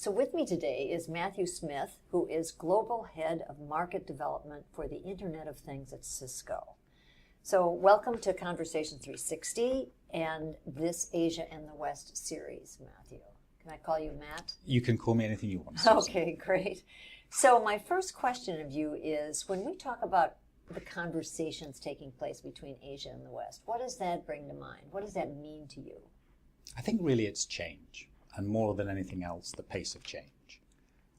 So with me today is Matthew Smith, who is Global Head of Market Development for the Internet of Things at Cisco. So welcome to Conversation 360 and this Asia and the West series, Matthew. Can I call you Matt? You can call me anything you want, Susan. Okay, great. So my first question of you is, when we talk about the conversations taking place between Asia and the West, what does that bring to mind? What does that mean to you? I think really it's change, and more than anything else, the pace of change.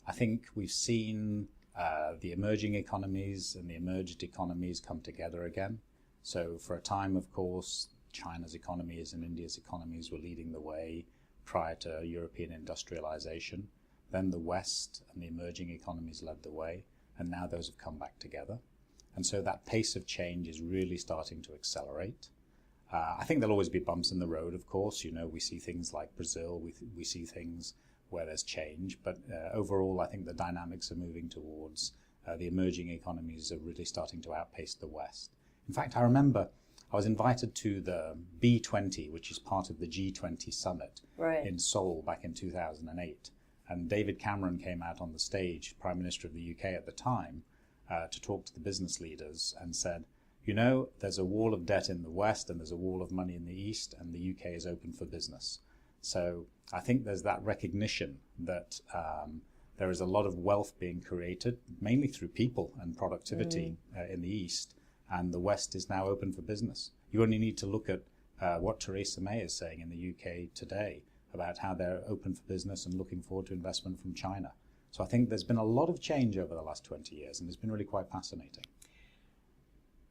I think we've seen the emerging economies and the emerged economies come together again. So for a time, of course, China's economies and India's economies were leading the way prior to European industrialization. Then the West and the emerging economies led the way, and now those have come back together. And so that pace of change is really starting to accelerate. I think there'll always be bumps in the road, of course. You know, we see things like Brazil, we see things where there's change, but overall I think the dynamics are moving towards the emerging economies are really starting to outpace the West. In fact, I remember I was invited to the B20, which is part of the G20 summit in Seoul back in 2008. And David Cameron came out on the stage, Prime Minister of the UK at the time, to talk to the business leaders and said, you know, there's a wall of debt in the West and there's a wall of money in the East, and the UK is open for business. So I think there's that recognition that there is a lot of wealth being created, mainly through people and productivity in the East, and the West is now open for business. You only need to look at what Theresa May is saying in the UK today about how they're open for business and looking forward to investment from China. So I think there's been a lot of change over the last 20 years, and it's been really quite fascinating.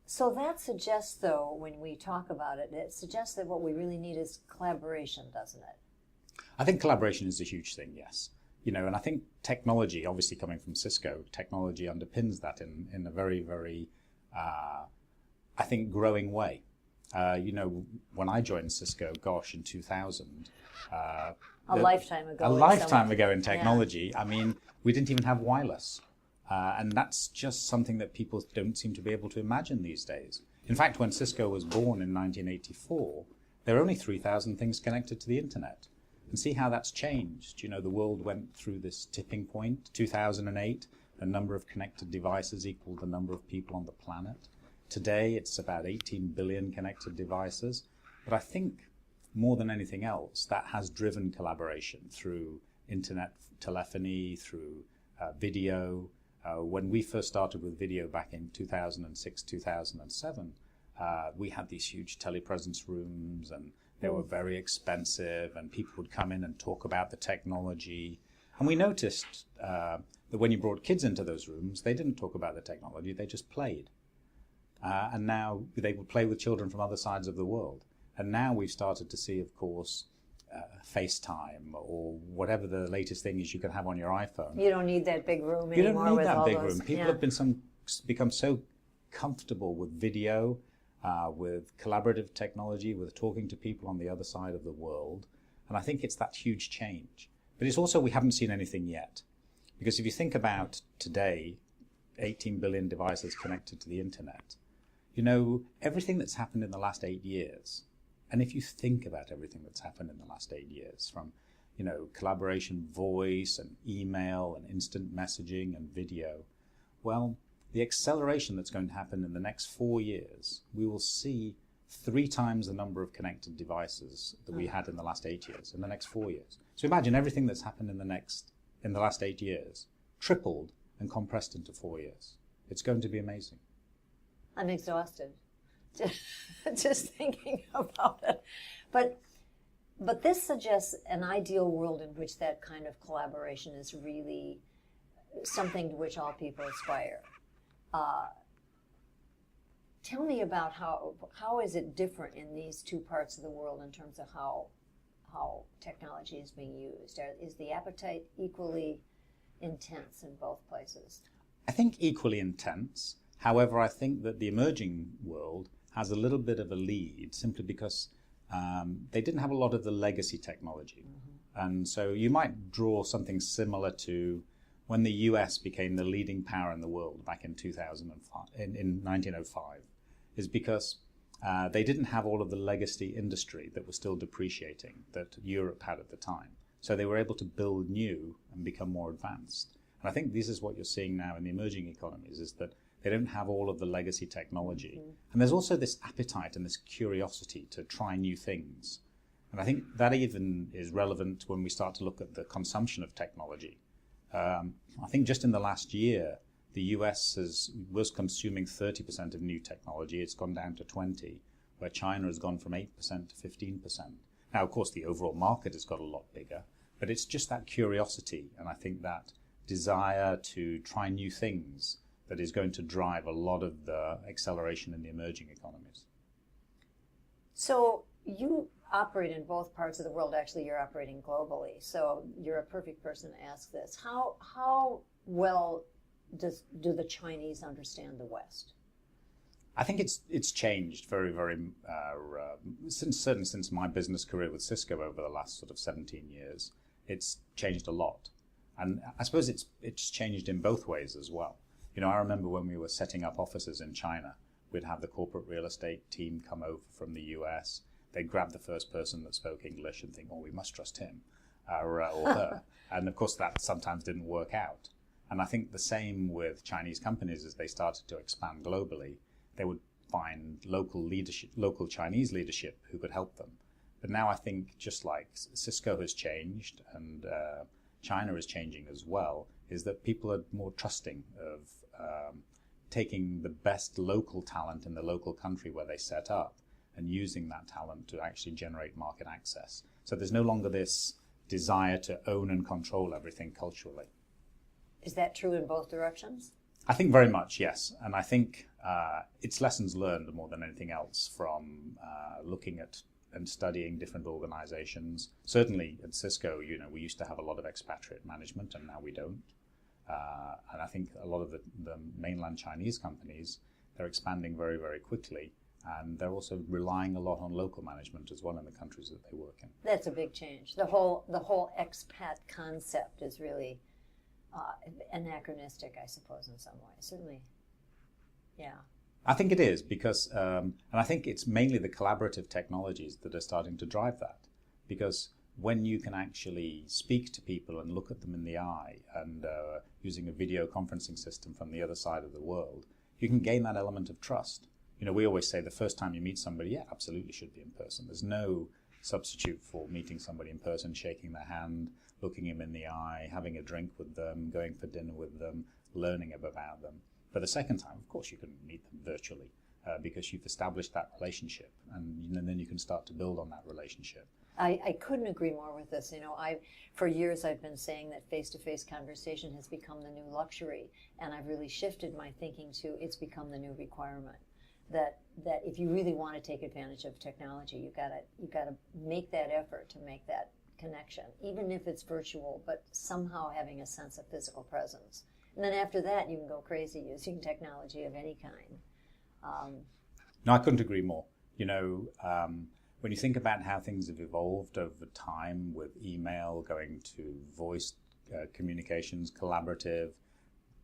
So that suggests, though, when we talk about it, it suggests that what we really need is collaboration, doesn't it? I think collaboration is a huge thing, yes. You know, and I think technology, obviously coming from Cisco, technology underpins that in a very, very, I think, growing way. You know, when I joined Cisco, gosh, in 2000... a lifetime ago. A lifetime ago in technology. Yeah. I mean, we didn't even have wireless. And that's just something that people don't seem to be able to imagine these days. In fact, when Cisco was born in 1984, there were only 3,000 things connected to the internet. And see how that's changed. You know, the world went through this tipping point. 2008, the number of connected devices equaled the number of people on the planet. Today, it's about 18 billion connected devices. But I think more than anything else, that has driven collaboration through internet telephony, through video. When we first started with video back in 2006, 2007, we had these huge telepresence rooms, and they were very expensive, and people would come in and talk about the technology. And we noticed that when you brought kids into those rooms, they didn't talk about the technology, they just played. And now they would play with children from other sides of the world. And now we've started to see, of course, FaceTime or whatever the latest thing is you can have on your iPhone. You don't need that big room anymore. You don't need that big room. People have become so comfortable with video, with collaborative technology, with talking to people on the other side of the world. And I think it's that huge change. But it's also we haven't seen anything yet. Because if you think about today, 18 billion devices connected to the internet, you know, everything that's happened in the last 8 years. And if you think about everything that's happened in the last 8 years, from, you know, collaboration, voice and email and instant messaging and video, well, the acceleration that's going to happen in the next 4 years, we will see 3 times the number of connected devices that we had in the last 8 years, in the next 4 years. So imagine everything that's happened in the last 8 years, tripled and compressed into 4 years. It's going to be amazing. I'm exhausted. Just thinking about it. But this suggests an ideal world in which that kind of collaboration is really something to which all people aspire. Tell me about how is it different in these two parts of the world in terms of how technology is being used? Is the appetite equally intense in both places? I think equally intense. However, I think that the emerging world has a little bit of a lead simply because they didn't have a lot of the legacy technology. And so you might draw something similar to when the US became the leading power in the world back in 2005, in 1905, is because they didn't have all of the legacy industry that was still depreciating that Europe had at the time. So they were able to build new and become more advanced. And I think this is what you're seeing now in the emerging economies, is that they don't have all of the legacy technology. And there's also this appetite and this curiosity to try new things. And I think that even is relevant when we start to look at the consumption of technology. I think just in the last year, the US was consuming 30% of new technology. It's gone down to 20%, where China has gone from 8% to 15%. Now, of course, the overall market has got a lot bigger, but it's just that curiosity, and I think that desire to try new things that is going to drive a lot of the acceleration in the emerging economies. So you operate in both parts of the world. Actually, you're operating globally, so you're a perfect person to ask this. How well do the Chinese understand the West? I think it's changed very, very, certainly since my business career with Cisco over the last sort of 17 years. It's changed a lot. And I suppose it's changed in both ways as well. You know, I remember when we were setting up offices in China, we'd have the corporate real estate team come over from the US. They'd grab the first person that spoke English and think, oh, we must trust him or her. And of course, that sometimes didn't work out. And I think the same with Chinese companies as they started to expand globally. They would find local Chinese leadership who could help them. But now I think just like Cisco has changed and China is changing as well, is that people are more trusting of taking the best local talent in the local country where they set up and using that talent to actually generate market access. So there's no longer this desire to own and control everything culturally. Is that true in both directions? I think very much, yes. And I think it's lessons learned more than anything else from looking at and studying different organizations. Certainly at Cisco, you know, we used to have a lot of expatriate management and now we don't. And I think a lot of the mainland Chinese companies, they're expanding very, very quickly. And they're also relying a lot on local management as well in the countries that they work in. That's a big change. The whole expat concept is really anachronistic, I suppose, in some ways. Certainly, yeah. I think it is because, and I think it's mainly the collaborative technologies that are starting to drive that. Because when you can actually speak to people and look at them in the eye and using a video conferencing system from the other side of the world, you can gain that element of trust. You know, we always say the first time you meet somebody, yeah, absolutely should be in person. There's no substitute for meeting somebody in person, shaking their hand, looking them in the eye, having a drink with them, going for dinner with them, learning about them. But the second time, of course, you can meet them virtually because you've established that relationship, and then you can start to build on that relationship. I couldn't agree more with this. You know, for years I've been saying that face-to-face conversation has become the new luxury, and I've really shifted my thinking to it's become the new requirement. That if you really want to take advantage of technology, you gotta make that effort to make that connection, even if it's virtual, but somehow having a sense of physical presence. And then after that, you can go crazy using technology of any kind. No, I couldn't agree more. You know, when you think about how things have evolved over time with email going to voice communications, collaborative,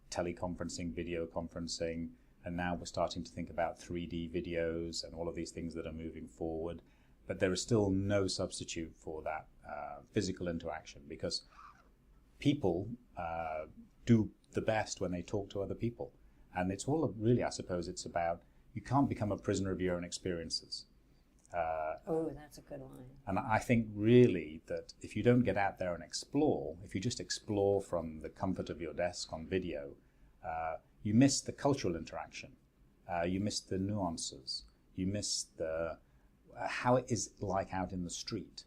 teleconferencing, video conferencing, and now we're starting to think about 3D videos and all of these things that are moving forward. But there is still no substitute for that physical interaction because people do the best when they talk to other people. And it's all really, I suppose, it's about you can't become a prisoner of your own experiences. Oh, that's a good line. And I think really that if you don't get out there and explore, if you just explore from the comfort of your desk on video, you miss the cultural interaction. You miss the nuances. You miss the how it is like out in the street,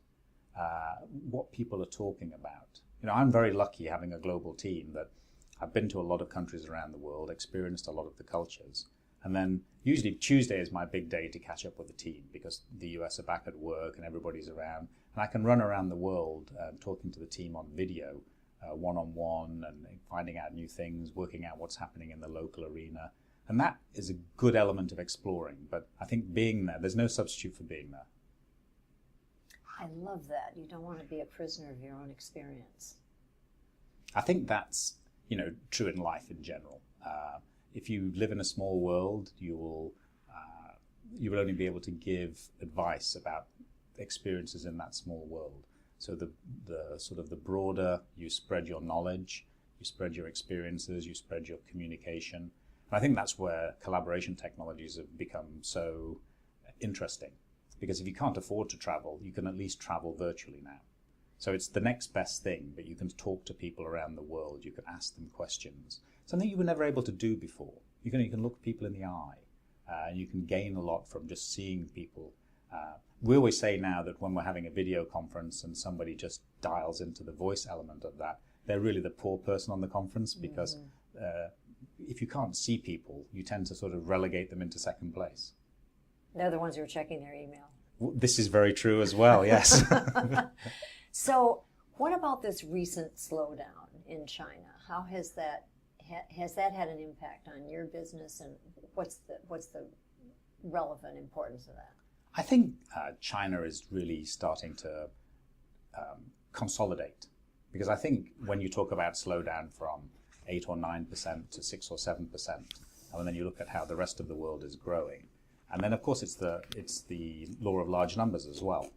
what people are talking about. You know, I'm very lucky having a global team that I've been to a lot of countries around the world, experienced a lot of the cultures. And then usually Tuesday is my big day to catch up with the team because the US are back at work and everybody's around. And I can run around the world talking to the team on video, one-on-one, and finding out new things, working out what's happening in the local arena. And that is a good element of exploring. But I think being there, there's no substitute for being there. I love that. You don't want to be a prisoner of your own experience. I think that's, you know, true in life in general. If you live in a small world, you will only be able to give advice about experiences in that small world. So the sort of the broader you spread your knowledge, you spread your experiences, you spread your communication. And I think that's where collaboration technologies have become so interesting. Because if you can't afford to travel, you can at least travel virtually now. So it's the next best thing, but you can talk to people around the world, you can ask them questions. Something you were never able to do before. You can look people in the eye, and you can gain a lot from just seeing people. We always say now that when we're having a video conference and somebody just dials into the voice element of that, they're really the poor person on the conference, because if you can't see people, you tend to sort of relegate them into second place. They're the ones who are checking their email. This is very true as well, yes. So what about this recent slowdown in China? How has that had an impact on your business, and what's the relevant importance of that? I think China is really starting to consolidate, because I think when you talk about slowdown from 8 or 9% to 6 or 7%, and then you look at how the rest of the world is growing, and then of course it's the law of large numbers as well.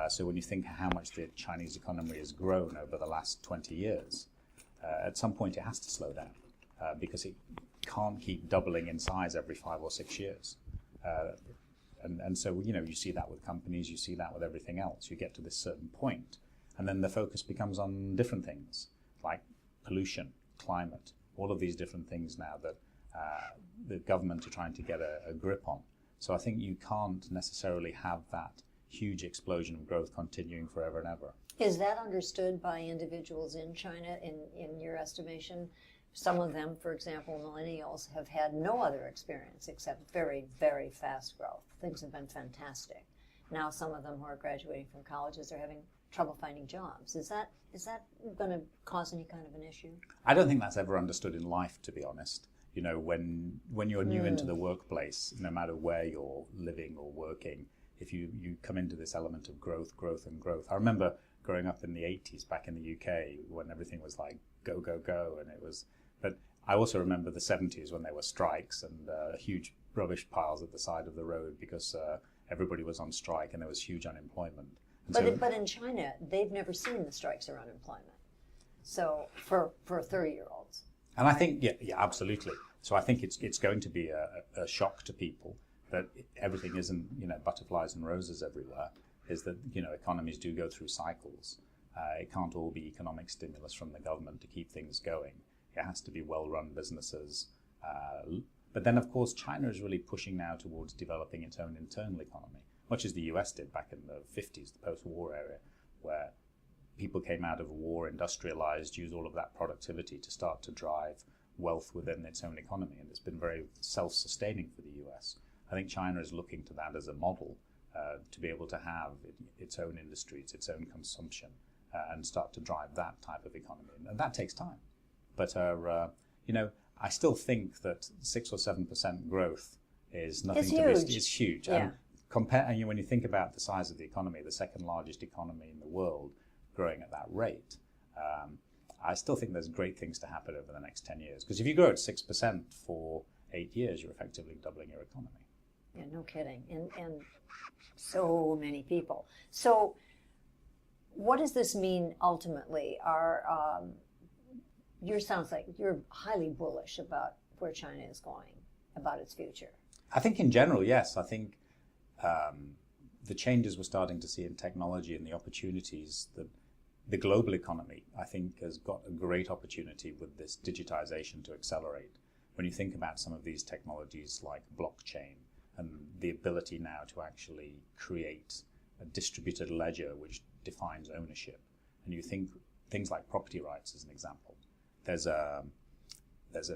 So when you think how much the Chinese economy has grown over the last 20 years, at some point it has to slow down, because it can't keep doubling in size every 5 or 6 years. And so, you see that with companies, you see that with everything else. You get to this certain point, and then the focus becomes on different things, like pollution, climate, all of these different things now that the government are trying to get a grip on. So I think you can't necessarily have that huge explosion of growth continuing forever and ever. Is that understood by individuals in China, in your estimation? Some of them, for example, millennials, have had no other experience except very, very fast growth. Things have been fantastic. Now some of them who are graduating from colleges are having trouble finding jobs. Is that going to cause any kind of an issue? I don't think that's ever understood in life, to be honest. When you're new into the workplace, no matter where you're living or working, if you come into this element of growth. I remember growing up in the 80s back in the UK when everything was like go, go, go, and it was. But I also remember the 70s when there were strikes and huge rubbish piles at the side of the road because everybody was on strike and there was huge unemployment. But in China, they've never seen the strikes or unemployment. So for 30-year-olds. And I think, yeah, absolutely. So I think it's going to be a shock to people that everything isn't, butterflies and roses everywhere. Is that, economies do go through cycles. It can't all be economic stimulus from the government to keep things going. It has to be well-run businesses. But then, of course, China is really pushing now towards developing its own internal economy, much as the US did back in the 50s, the post-war era, where people came out of war, industrialized, used all of that productivity to start to drive wealth within its own economy. And it's been very self-sustaining for the US. I think China is looking to that as a model to be able to have its own industries, its own consumption, and start to drive that type of economy. And that takes time. But, I still think that 6 or 7% growth is nothing it's huge. Yeah. And when you think about the size of the economy, the second largest economy in the world, growing at that rate, I still think there's great things to happen over the next 10 years. Because if you grow at 6% for 8 years, you're effectively doubling your economy. Yeah, no kidding. And so many people. So what does this mean ultimately? Sounds like you're highly bullish about where China is going, about its future. I think in general, yes. I think the changes we're starting to see in technology and the opportunities that the global economy, I think, has got a great opportunity with this digitization to accelerate. When you think about some of these technologies like blockchain and the ability now to actually create a distributed ledger which defines ownership, and you think things like property rights as an example, there's a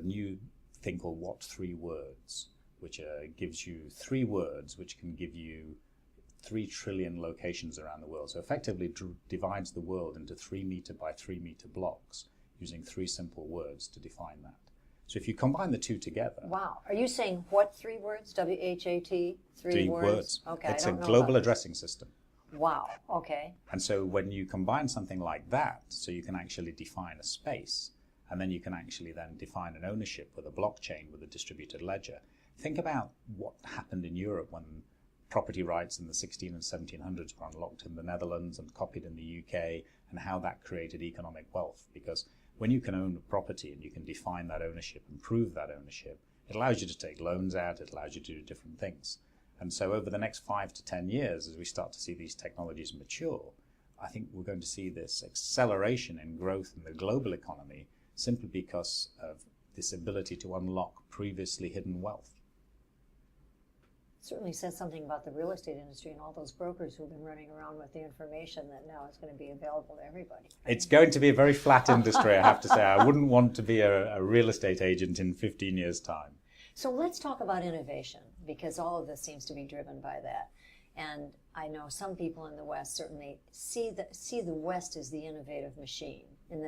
new thing called What 3 Words, which gives you 3 words which can give you 3 trillion locations around the world. So effectively divides the world into 3 meter by 3 meter blocks using 3 simple words to define that. So if you combine the two together... Wow. Are you saying what 3 words? W-H-A-T? 3 words? Okay, it's I don't a know global about addressing system. Wow, okay. And so when you combine something like that, so you can actually define a space, and then you can actually then define an ownership with a blockchain, with a distributed ledger. Think about what happened in Europe when property rights in the 16 and 1700s were unlocked in the Netherlands and copied in the UK, and how that created economic wealth. Because when you can own a property and you can define that ownership and prove that ownership, it allows you to take loans out, it allows you to do different things. And so over the next 5 to 10 years, as we start to see these technologies mature, I think we're going to see this acceleration in growth in the global economy simply because of this ability to unlock previously hidden wealth. Certainly says something about the real estate industry and all those brokers who've been running around with the information that now it's going to be available to everybody. It's going to be a very flat industry, I have to say. I wouldn't want to be a real estate agent in 15 years' time. So let's talk about innovation, because all of this seems to be driven by that. And I know some people in the West certainly see the West as the innovative machine, and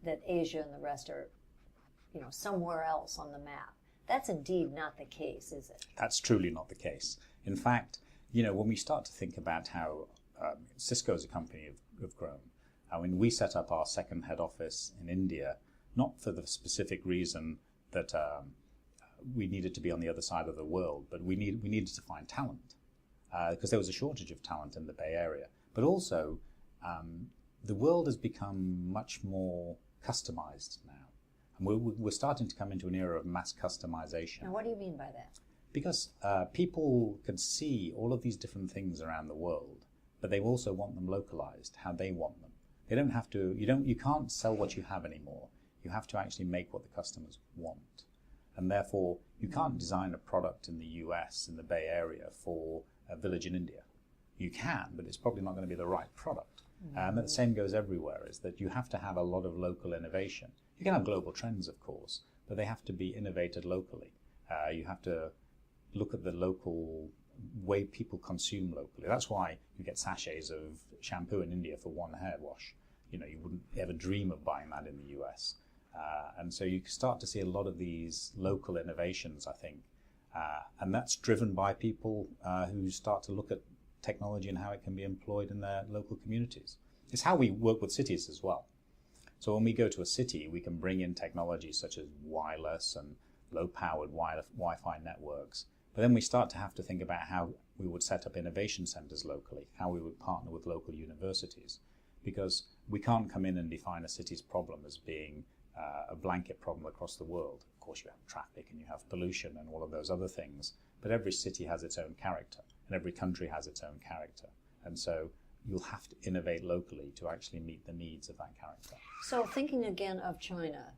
that Asia and the rest are, somewhere else on the map. That's indeed not the case, is it? That's truly not the case. In fact, when we start to think about how Cisco as a company have grown, I mean, we set up our second head office in India, not for the specific reason that we needed to be on the other side of the world, but we needed to find talent because there was a shortage of talent in the Bay Area. But also, the world has become much more customized now. And we're starting to come into an era of mass customization. Now, what do you mean by that? Because people can see all of these different things around the world, but they also want them localized, how they want them. They don't have to, you can't sell what you have anymore. You have to actually make what the customers want. And therefore, you can't design a product in the US, in the Bay Area, for a village in India. You can, but it's probably not going to be the right product. And the same goes everywhere, is that you have to have a lot of local innovation. You can have global trends, of course, but they have to be innovated locally. You have to look at the local way people consume locally. That's why you get sachets of shampoo in India for one hair wash. You wouldn't ever dream of buying that in the US. And so you start to see a lot of these local innovations, I think. And that's driven by people who start to look at technology and how it can be employed in their local communities. It's how we work with cities as well. So when we go to a city, we can bring in technology such as wireless and low-powered Wi-Fi networks. But then we start to have to think about how we would set up innovation centers locally, how we would partner with local universities. Because we can't come in and define a city's problem as being a blanket problem across the world. Of course, you have traffic and you have pollution and all of those other things. But every city has its own character, and every country has its own character. And so you'll have to innovate locally to actually meet the needs of that character. So thinking again of China,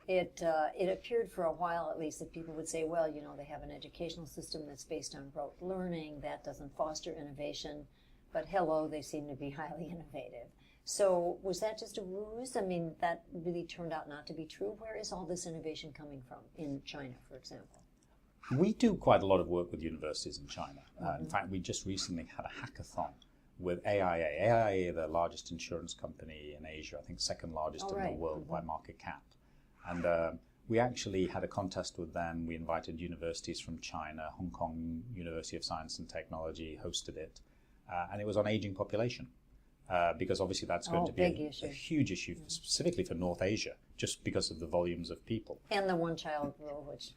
it appeared for a while at least that people would say, well, they have an educational system that's based on rote learning, that doesn't foster innovation, but hello, they seem to be highly innovative. So was that just a ruse? I mean, that really turned out not to be true. Where is all this innovation coming from in China, for example? We do quite a lot of work with universities in China. In fact, we just recently had a hackathon with AIA. AIA, the largest insurance company in Asia, I think second largest in the world by market cap. And we actually had a contest with them. We invited universities from China. Hong Kong University of Science and Technology hosted it. And it was on aging population. Because obviously that's going to be a huge issue, specifically for North Asia, just because of the volumes of people. And the one-child rule, which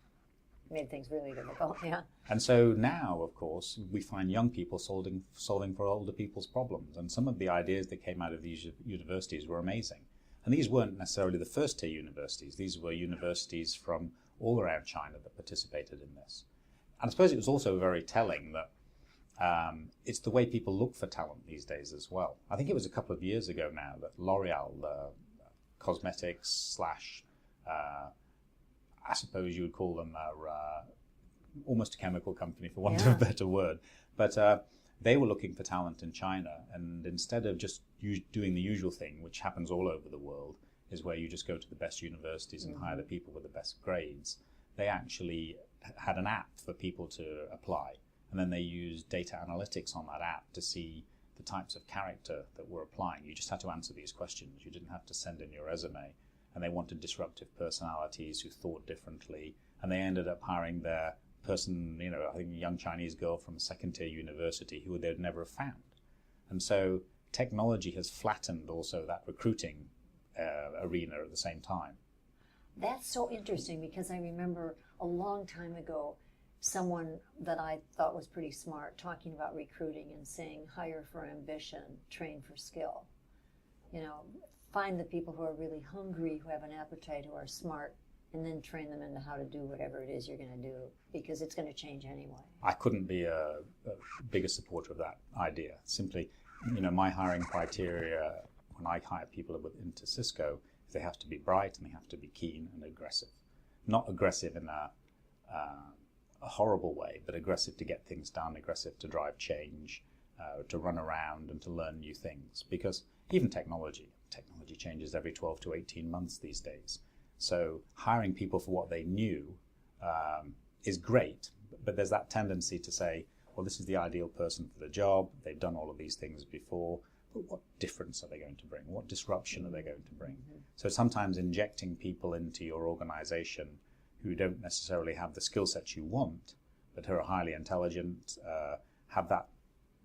made things really difficult, yeah. And so now, of course, we find young people solving for older people's problems. And some of the ideas that came out of these universities were amazing. And these weren't necessarily the first-tier universities. These were universities from all around China that participated in this. And I suppose it was also very telling that it's the way people look for talent these days as well. I think it was a couple of years ago now that L'Oreal, the cosmetics / I suppose you would call them almost a chemical company, for want of a better word. But they were looking for talent in China, and instead of just doing the usual thing, which happens all over the world, is where you just go to the best universities and hire the people with the best grades, they actually had an app for people to apply. And then they used data analytics on that app to see the types of character that were applying. You just had to answer these questions. You didn't have to send in your resume. And they wanted disruptive personalities who thought differently. And they ended up hiring their person, I think a young Chinese girl from a second-tier university who they'd never have found. And so technology has flattened also that recruiting arena at the same time. That's so interesting, because I remember a long time ago, someone that I thought was pretty smart talking about recruiting and saying hire for ambition, train for skill. You know, find the people who are really hungry, who have an appetite, who are smart, and then train them into how to do whatever it is you're going to do, because it's going to change anyway. I couldn't be a bigger supporter of that idea. Simply, my hiring criteria when I hire people into Cisco is they have to be bright and they have to be keen and aggressive. Not aggressive in a horrible way, but aggressive to get things done, aggressive to drive change, to run around and to learn new things. Because even technology changes every 12 to 18 months these days. So hiring people for what they knew is great, but there's that tendency to say, well, this is the ideal person for the job, they've done all of these things before, but what difference are they going to bring? What disruption are they going to bring? Mm-hmm. So sometimes injecting people into your organization who don't necessarily have the skill sets you want, but who are highly intelligent, have that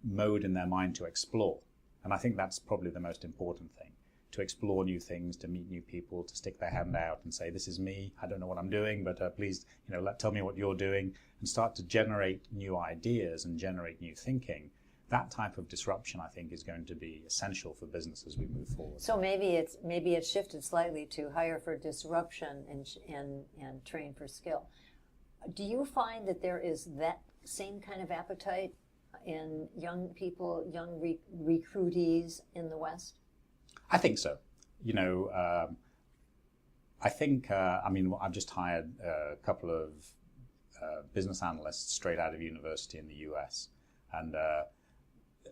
mode in their mind to explore. And I think that's probably the most important thing, to explore new things, to meet new people, to stick their hand out and say, this is me, I don't know what I'm doing, but please, tell me what you're doing, and start to generate new ideas and generate new thinking. That type of disruption, I think, is going to be essential for business as we move forward. So maybe it's shifted slightly to hire for disruption and train for skill. Do you find that there is that same kind of appetite in young people, young recruitees in the West? I think so. I think, I've just hired a couple of business analysts straight out of university in the US. And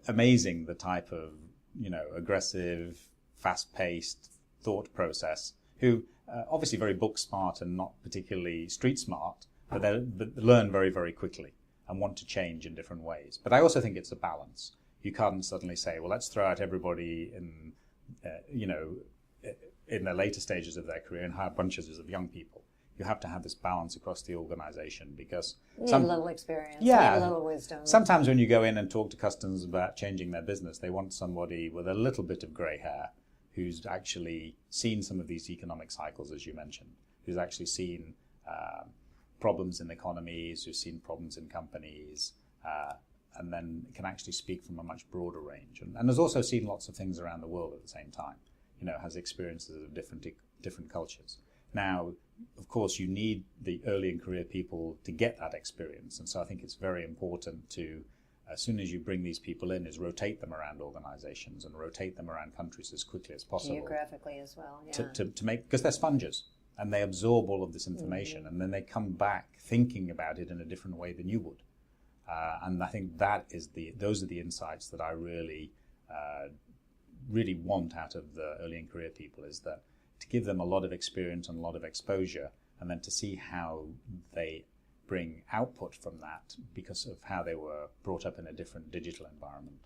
amazing the type of, aggressive, fast-paced thought process, who obviously very book smart and not particularly street smart, but they learn very, very quickly and want to change in different ways. But I also think it's a balance. You can't suddenly say, well, let's throw out everybody in the later stages of their career and hire bunches of young people. You have to have this balance across the organization, because you need a little experience, need a little wisdom. Sometimes when you go in and talk to customers about changing their business, they want somebody with a little bit of grey hair who's actually seen some of these economic cycles, as you mentioned, who's actually seen problems in economies, who's seen problems in companies, and then can actually speak from a much broader range. And has also seen lots of things around the world at the same time, has experiences of different cultures. Now, of course, you need the early in career people to get that experience. And so I think it's very important to, as soon as you bring these people in, is rotate them around organizations and rotate them around countries as quickly as possible. Geographically as well, yeah. To make, because they're sponges and they absorb all of this information, and then they come back thinking about it in a different way than you would. And I think those are the insights that I really want out of the early in career people, is that to give them a lot of experience and a lot of exposure, and then to see how they bring output from that because of how they were brought up in a different digital environment.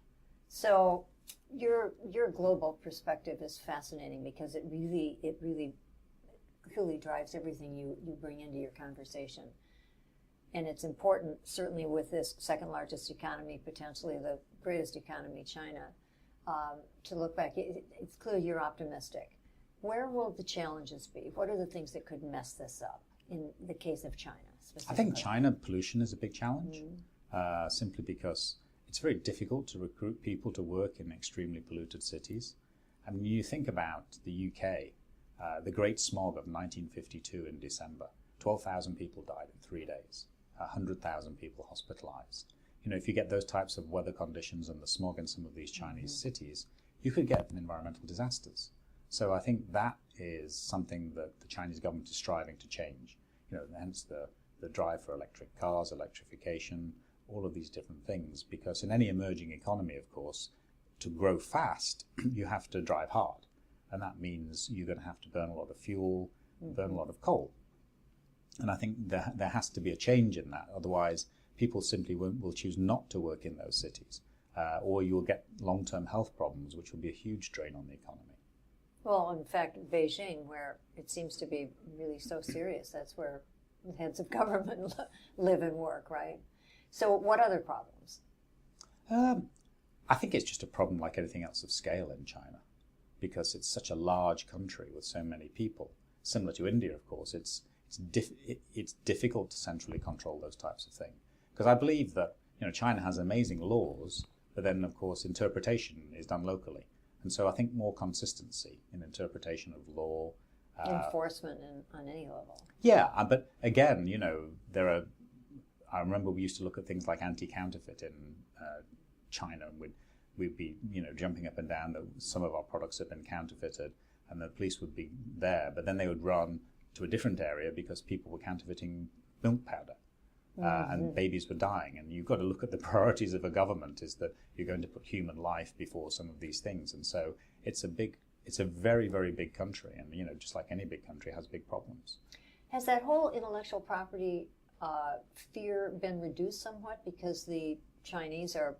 So your global perspective is fascinating, because it really clearly drives everything you bring into your conversation. And it's important, certainly with this second largest economy, potentially the greatest economy, China, to look back. It's clear you're optimistic. Where will the challenges be? What are the things that could mess this up in the case of China specifically? I think China pollution is a big challenge, simply because it's very difficult to recruit people to work in extremely polluted cities. I mean, you think about the UK, the Great Smog of 1952 in December, 12,000 people died in 3 days, 100,000 people hospitalized. If you get those types of weather conditions and the smog in some of these Chinese cities, you could get environmental disasters. So I think that is something that the Chinese government is striving to change. Hence the drive for electric cars, electrification, all of these different things. Because in any emerging economy, of course, to grow fast, you have to drive hard. And that means you're going to have to burn a lot of fuel, burn a lot of coal. And I think there has to be a change in that. Otherwise, people simply will choose not to work in those cities. Or you will get long-term health problems, which will be a huge drain on the economy. Well, in fact, Beijing, where it seems to be really so serious, that's where the heads of government live and work, right? So what other problems? I think it's just a problem like anything else of scale in China, because it's such a large country with so many people. Similar to India, of course, it's it's difficult to centrally control those types of things. Because I believe that China has amazing laws, but then of course interpretation is done locally, and so I think more consistency in interpretation of law, enforcement on any level. Yeah, but again, there are. I remember we used to look at things like anti-counterfeit in China, and we'd be jumping up and down that some of our products have been counterfeited, and the police would be there, but then they would run to a different area because people were counterfeiting milk powder. And babies were dying, and you've got to look at the priorities of a government is that you're going to put human life before some of these things, and so it's a very, very big country, and just like any big country has big problems. Has that whole intellectual property fear been reduced somewhat because the Chinese are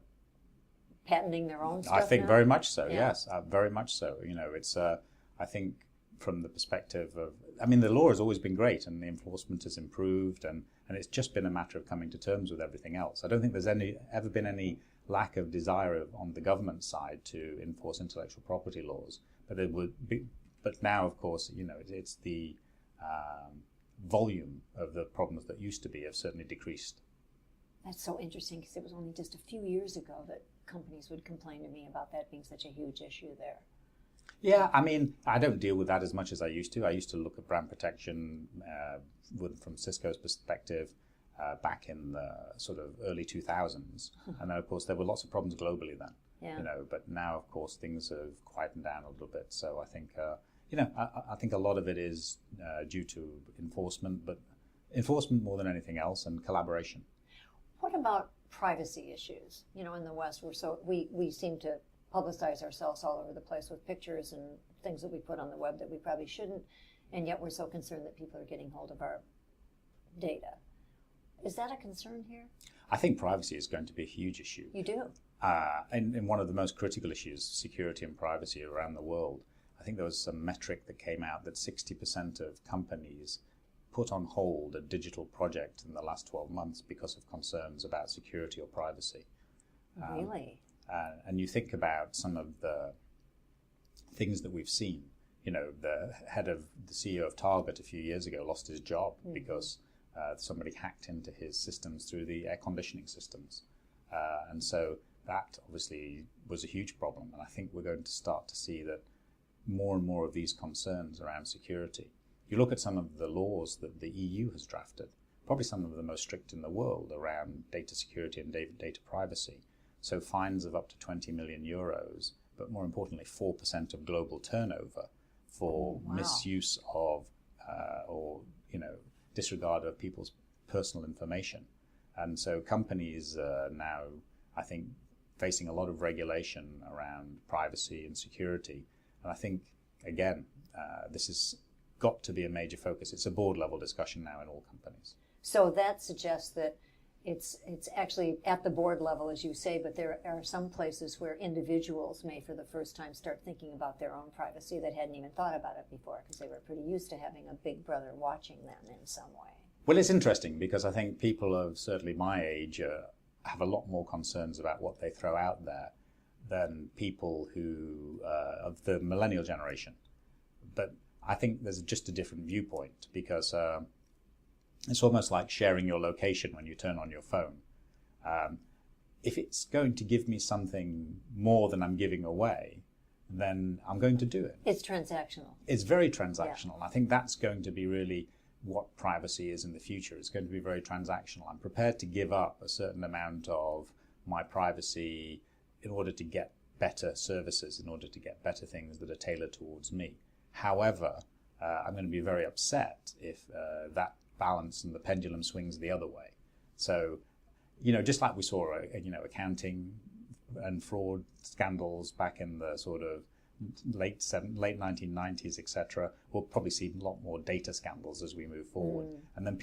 patenting their own stuff I think now? very much so. Yeah. Yes, very much so. It's I think from the perspective of, the law has always been great, and the enforcement has improved, and it's just been a matter of coming to terms with everything else. I don't think there's ever been any lack of desire on the government side to enforce intellectual property laws, but it would be. But now, of course, it's the volume of the problems that used to be have certainly decreased. That's so interesting because it was only just a few years ago that companies would complain to me about that being such a huge issue there. Yeah, I don't deal with that as much as I used to. I used to look at brand protection from Cisco's perspective back in the sort of early 2000s. And then, of course, there were lots of problems globally then. Yeah. But now, of course, things have quietened down a little bit. So I think, I think a lot of it is due to enforcement, but enforcement more than anything else, and collaboration. What about privacy issues? In the West, we seem to publicize ourselves all over the place with pictures and things that we put on the web that we probably shouldn't, and yet we're so concerned that people are getting hold of our data. Is that a concern here? I think privacy is going to be a huge issue. You do? And one of the most critical issues, security and privacy around the world. I think there was some metric that came out that 60% of companies put on hold a digital project in the last 12 months because of concerns about security or privacy. Really? And you think about some of the things that we've seen. The CEO of Target a few years ago lost his job because somebody hacked into his systems through the air conditioning systems. And so that obviously was a huge problem. And I think we're going to start to see that more and more of these concerns around security. You look at some of the laws that the EU has drafted, probably some of the most strict in the world around data security and data privacy. So fines of up to 20 million euros, but more importantly, 4% of global turnover for misuse of or disregard of people's personal information. And so companies are now, I think, facing a lot of regulation around privacy and security. And I think, again, this has got to be a major focus. It's a board-level discussion now in all companies. So that suggests that it's actually at the board level, as you say, but there are some places where individuals may for the first time start thinking about their own privacy that hadn't even thought about it before because they were pretty used to having a big brother watching them in some way. Well, it's interesting because I think people of certainly my age have a lot more concerns about what they throw out there than people who of the millennial generation. But I think there's just a different viewpoint because it's almost like sharing your location when you turn on your phone. If it's going to give me something more than I'm giving away, then I'm going to do it. It's transactional. It's very transactional. Yeah. I think that's going to be really what privacy is in the future. It's going to be very transactional. I'm prepared to give up a certain amount of my privacy in order to get better services, in order to get better things that are tailored towards me. However, I'm going to be very upset if that balance and the pendulum swings the other way. So, just like we saw, accounting and fraud scandals back in the sort of late 1990s, etc., we'll probably see a lot more data scandals as we move forward. And then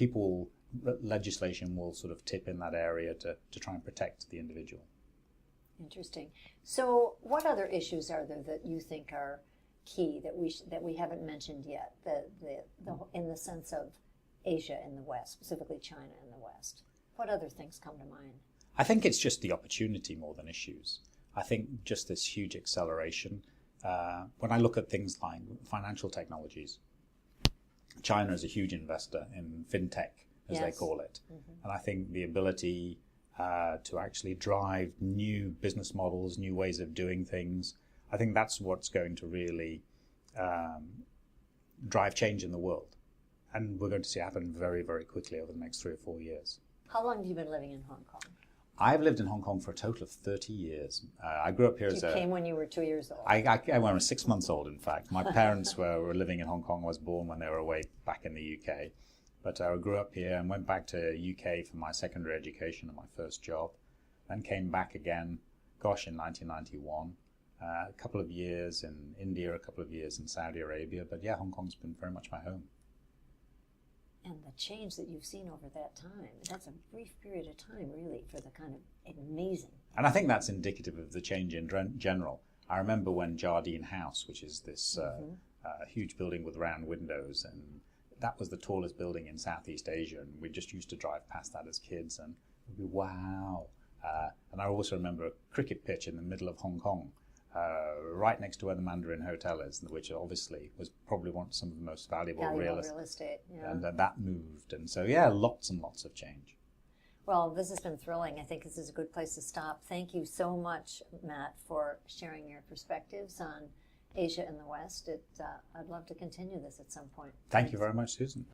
legislation will sort of tip in that area to try and protect the individual. Interesting. So what other issues are there that you think are key that we haven't mentioned yet, in the sense of Asia in the West, specifically China in the West? What other things come to mind? I think it's just the opportunity more than issues. I think just this huge acceleration. When I look at things like financial technologies, China is a huge investor in fintech, as they Yes. call it. And I think the ability to actually drive new business models, new ways of doing things, I think that's what's going to really drive change in the world. And we're going to see it happen very, very quickly over the next 3 or 4 years. How long have you been living in Hong Kong? I've lived in Hong Kong for a total of 30 years. I grew up here as You came when you were 2 years old. when I was 6 months old, in fact. My parents were living in Hong Kong. I was born when they were away back in the UK. But I grew up here and went back to UK for my secondary education and my first job. Then came back again, in 1991. A couple of years in India, a couple of years in Saudi Arabia. But yeah, Hong Kong's been very much my home. And the change that you've seen over that time, that's a brief period of time, really, for the kind of amazing. And I think that's indicative of the change in general. I remember when Jardine House, which is this huge building with round windows, and that was the tallest building in Southeast Asia, and we just used to drive past that as kids, and we'd be, wow. And I also remember a cricket pitch in the middle of Hong Kong, right next to where the Mandarin Hotel is, which obviously was probably some of the most valuable real estate. Yeah. And that moved. And so, yeah, lots and lots of change. Well, this has been thrilling. I think this is a good place to stop. Thank you so much, Matt, for sharing your perspectives on Asia and the West. I'd love to continue this at some point. Thank you very much, Susan.